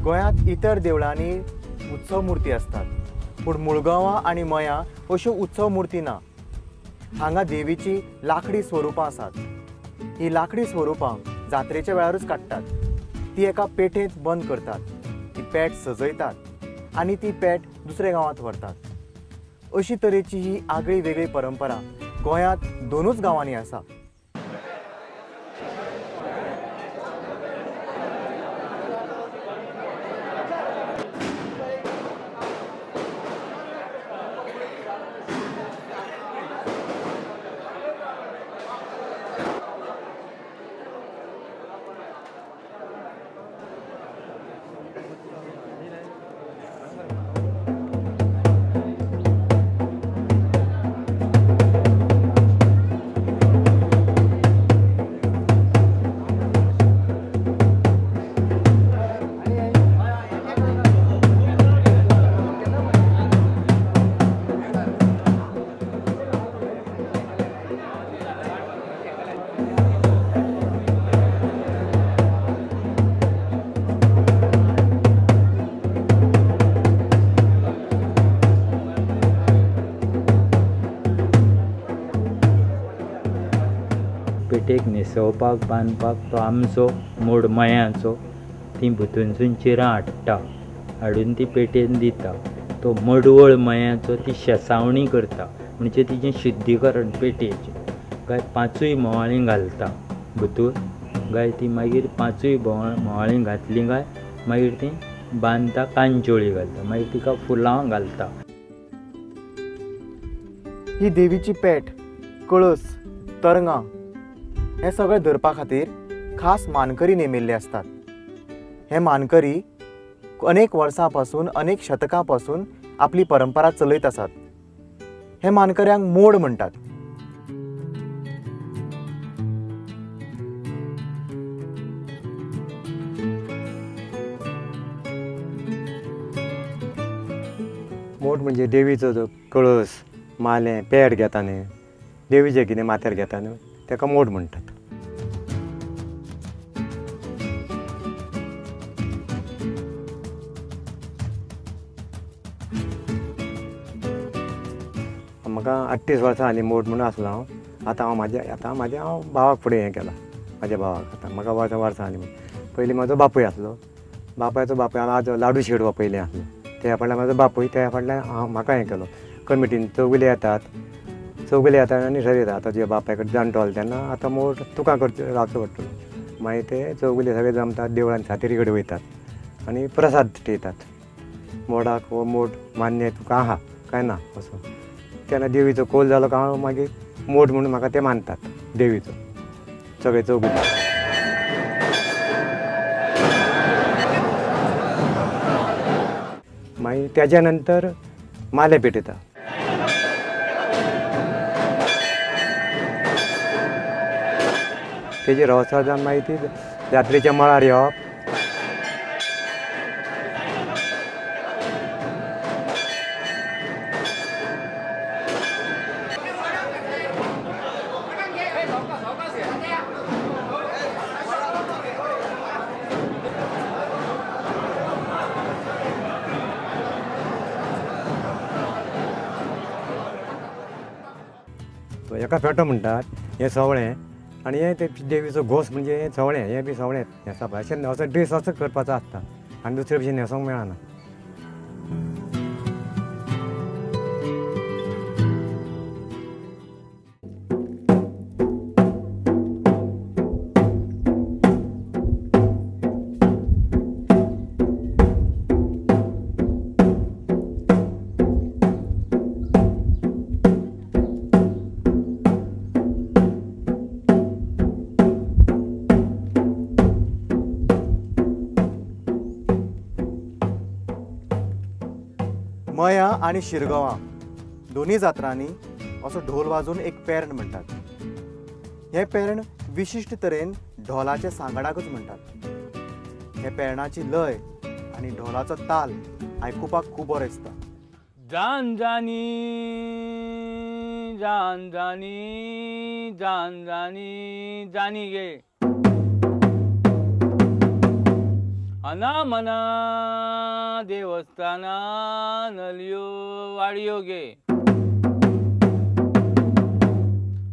गोंयांत इतर देवळांनी उत्सव मुर्ती असतात, पूण मुळगांवां आनी मयां अश्यो उत्सव मुर्ती ना। हांगा देवीची लाकडी स्वरूपां आसात। ही लाकडी स्वरूपां जात्रेच्या वेळारूच काडटात। ती एका पेटेंत बंद करतात, ती पेट सजयतात आनी ती पेट दुसऱ्या गांवांत व्हरतात। अशी तरेची ही आगळी वेगळी परंपरा गोंयांत दोनूच गांवांनी आसा। पेटेक न्हेसोवपाक बांदपाक तो आमचो मोड मयांचो ती भितूनसून चिरां हाडटा, हाडून ती पेटेन दिता। तो मडवळ मयांचो ती शेसावणी करता, म्हणजे तिचें शुद्धीकरण पेटयेचें। काय 5 म्होवाळीं घालता भितूर, काय ती मागीर 5 म्होवाळीं घातली काय मागीर ती बांदता, कांचोळी घालता, मागीर तिका फुलां घालता। ही देवीची पेट, कळस, तरंगां हे सगळे धरपा खातीर खास मानकरी नेमिल्ले असतात। हे मानकरी अनेक वर्सां पासून, अनेक शतकां पासून आपली परंपरा चलयत आसात। हे मानकऱ्यांक मोड म्हणटात। मोड म्हणजे देवीचो जो कळस, मालें, पेट घेता न्ही, देवीचें कितें माथ्यार घेता न्ही, ताका मोड म्हणटात। म्हाका 38 वर्सां जालीं मोड म्हणून आसलो हांव। आतां हांव भावाक फुडें हें केलां, म्हाज्या भावाक। आतां म्हाका वर्सां जालीं म्हणून। पयलीं म्हाजो बापूय आसलो, बापायचो आज लाडू शेडवा पयलीं आसलो, त्या फाटल्यान म्हाजो बापूय, त्या फाटल्यान हांव म्हाका हें केलो। कमिटीन चौगुले येतात आनी ठरयतात। आतां जे बापाय कडेन जाणटो जालो तेन्ना आतां मोड तुका रावचो पडटलो। मागीर ते चौगुले सगळे जमतात, देवळान सातेरी कडेन वयतात आनी प्रसाद थेयतात। मोडाक हो मोड मान्य तुका आहा काय ना असो। तेन्ना देवीचो कोल जालो काय हांव मागीर मोड म्हणून म्हाका ते मानतात देवीचो, सगळे चौगुले। मागीर तेज्या नंतर माले पेटयता। तेजी रवसार जावन मागीर ती जात्रेच्या मळार येवप। हेका फेटो म्हणटात, हें सवळें, आनी हें ते देवीचो घोस म्हणजे हें सवळें, हें बी सवळें न्हेसप। अशें असो ड्रेस असो करपाचो आसता आनी दुसरे भशेन न्हेसोंक मेळना। मयां आनी शिरगांवां दोनी जात्रांनी असो ढोल वाजोवन एक पेरण म्हणटात। हे पेरण विशिश्ट तरेन ढोलाच्या सांगडाकच म्हणटात। हे पेरणाची लय आनी ढोलाचो ताल आयकुपाक खूब बरो दिसता। जान जानी जान जानी जान जानी जानी गे अना मना देवस्थाना नलियो वाडियो गे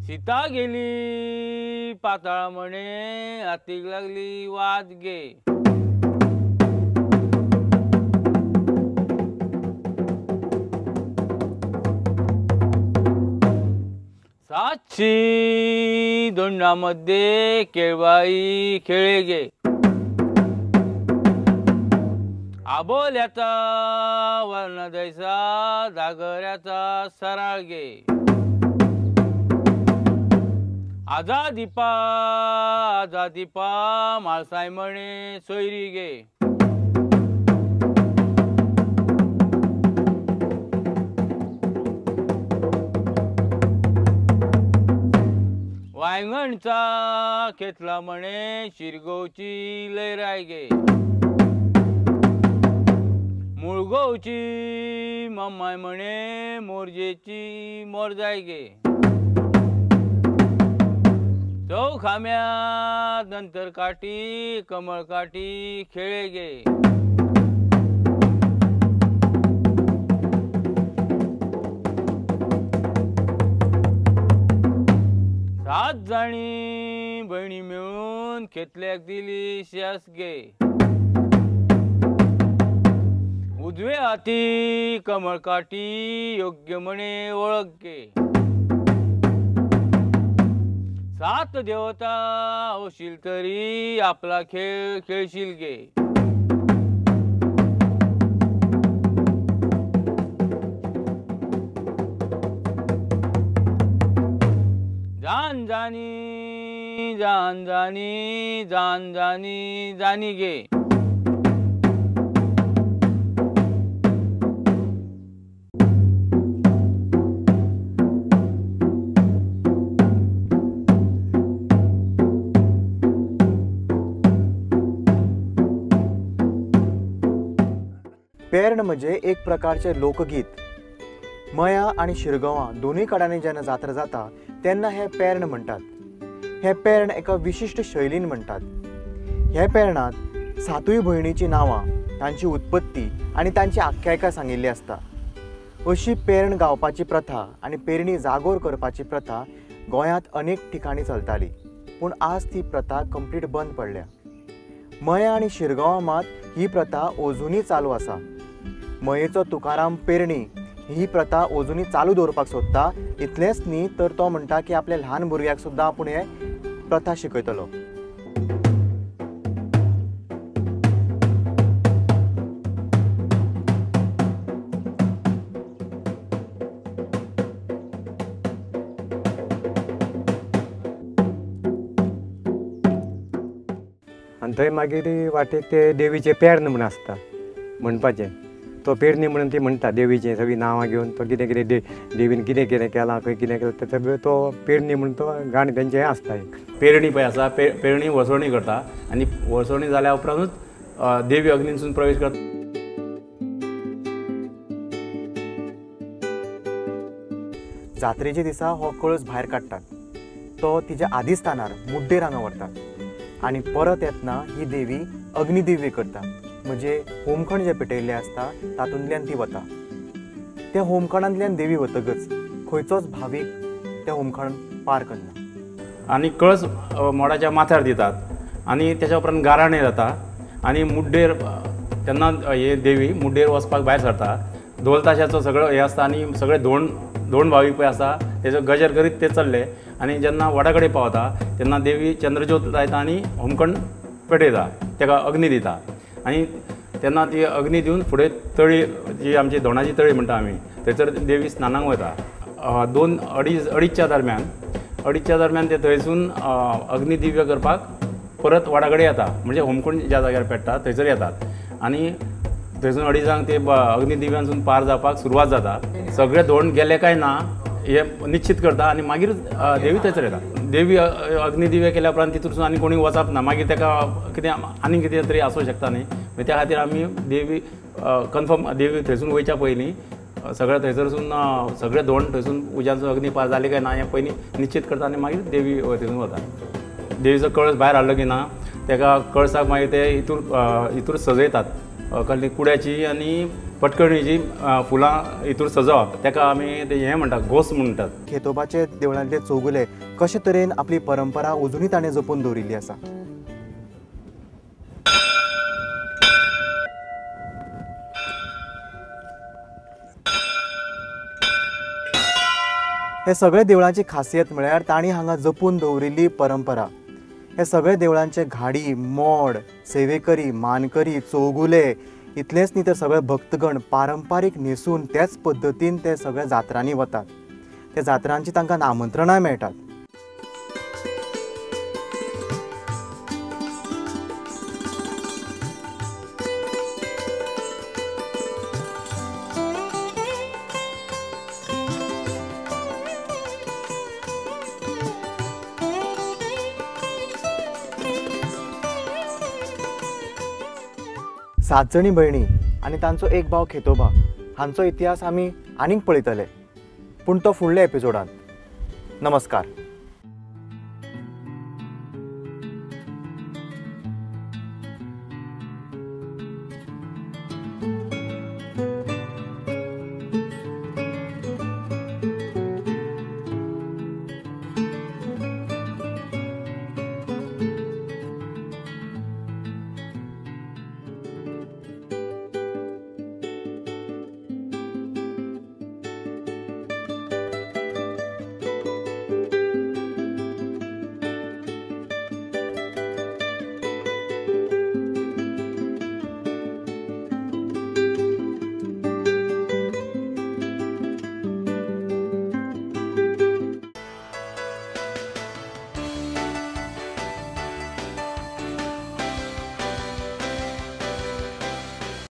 सीता गेली पाताळ म्हणे हातीक लागली वाद गे सातशी दोंडामध्ये केळबाई खेळे गे आबोल्याचा वर्णदैसा जागऱ्याचा सराळ गे आजादीपा आजादीपा माळसाय म्हणे सोयरी गे वांगणचा खेतला म्हणे शिरगोवची लयराय गे मुळगोवची मम्माय म्हणे मोरजेची मोरजाय गे चौखाम्यात नंतर काठी कमळ काठी खेळे गे सात जाणी बहिणी मिळून खेतल्याक दिली शास गे उजवे हाती कमळ काठी योग्य म्हणे ओळख गे सात देवता होशील तरी आपला खेळ खेळशील गे जान जानी जान जानी जान जानी जानी गे पेर्ण म्हणजे एक प्रकारचे लोकगीत। मया आणि शिरगांवां दोन्ही कडांनी जेन्ना जात्रा जाता तेन्ना हे पेर्ण म्हणटात। हे पेर्ण एका विशिष्ट शैलीन म्हणटात। हे पेरणात सातूय भयणीची नांवां, तांची उत्पत्ती आणि तांची आख्यायिका सांगिल्ली आसता। अशी पेर्ण गावपाची प्रथा आणि पेरणी जागोर करपाची प्रथा गोंयांत अनेक ठिकाणी चलताली, पूण आज ती प्रथा कंप्लीट बंद पडल्या। मया आणि शिरगांवां मात ही प्रथा अजुनूय चालू आसा। मयेचो तुकाराम पेरणी ही प्रथा अजुनूय चालू दवरपाक सोदता। इतलेंच न्ही तर तो म्हणटा की आपल्या ल्हान भुरग्याक सुद्दां आपूण हे प्रथा शिकयतलो। आनी थंय मागीर वाटेक ते देवीचे पेर्ण म्हूण आसता म्हणपाचें। तो पेरणी म्हणून ती म्हणटा देवीचें सगळीं नांवां घेवन तो कितें कितें देवीन कितें कितें केलां खंय कितें केलां तें सगळें तो पेरणी म्हणून तो गाणी तेंचें हें आसता एक। पेरणी पळय आसा पेरणी वसवणी करता आनी वसवणी जाल्या उपरांतूच देवी अग्नीसून प्रवेश करता। जात्रेच्या दिसा हो कळस भायर काडटात। तो तिच्या आदिस्थानार मुड्डेर हांगा व्हरतात आनी परत येतना ही देवी अग्निदिव्य करता, म्हणजे होमखण जे पेटयल्लें आसता तातूंतल्यान ती वता। त्या होमखणांतल्यान देवी वतकच खंयचोच भावीक त्या होमखण पार करना। आनी कळस मोडाच्या माथ्यार दितात आनी तेच्या उपरांत गाराणें जाता आनी मुड्डेर तेन्ना हे देवी मुड्डेर वचपाक भायर सरता। ढोल ताशाचो सगळो हे आसता आनी सगळे दोन भावीक पळय आसा तेजो गजर करीत ते चल्ले आनी जेन्ना वडा कडेन पावता तेन्ना देवी चंद्रज्योत लायता आनी होमखण पेटयता, तेका अग्नी दिता आनी तेन्ना ती अग्नी दिवन फुडें तळी जी आमची धोणाची तळी म्हणटा आमी थंयसर देवी स्नानाक वता। 2-2:30 दरम्यान ते थंयसून अग्निदिव्य करपाक परत वडा कडेन येता, म्हणजे होमखण ज्या जाग्यार पेट्टा थंयसर येतात आनी थंयसून 2:30 ते अग्निदिव्यानसून पार जावपाक सुरवात जाता। सगळे धोंड गेले काय ना हे निश्चित करता आनी मागीर देवी थंयसर येता। देवी अग्निदिव्य केल्या उपरांत तितूंतसून आनी कोणी वचप ना, मागीर ताका कितें आनी कितें तरी आसूं शकता न्ही, त्या खातीर आमी देवी कन्फर्म देवी थंयसून वयच्या पयलीं सगळे थंयसरसून सगळे धोंड थंयसून उज्याचो अग्नी पार जाले काय ना हें पयलीं निश्चित करता आनी मागीर देवी थंयसून वता। देवीचो कळस भायर हाडलो की ना तेका कळसाक मागीर ते हितूर सजयतात कसली कुड्याची आनी पटकणीची फुलां हितूर सजोवप तेका आमी ते हें म्हणटात घोस म्हणटात. खेतोबाचे देवळांतले चौगुले कशे तरेन आपली परंपरा अजुनूय ताणें जपून दवरिल्ली आसा. हे सगळे देवळांची खासियत म्हळ्यार तांणी हांगा जपून दवरिल्ली परंपरा. हे सगळे देवळांचे घाडी, मोड, सेवेकरी, मानकरी, चौगुले इतलेंच न्ही तर सगळे भक्तगण पारंपारीक न्हेसून त्याच पद्दतीन ते सगळे जात्रांनी वतात. त्या जात्रांची तांकां आमंत्रणाय मेळटात. सात जणी भयणी आनी तांचो एक भाव खेतोबा हांचो इतिहास आमी आनीक पळयतले, पूण तो फुडल्या एपिसोडांत. नमस्कार.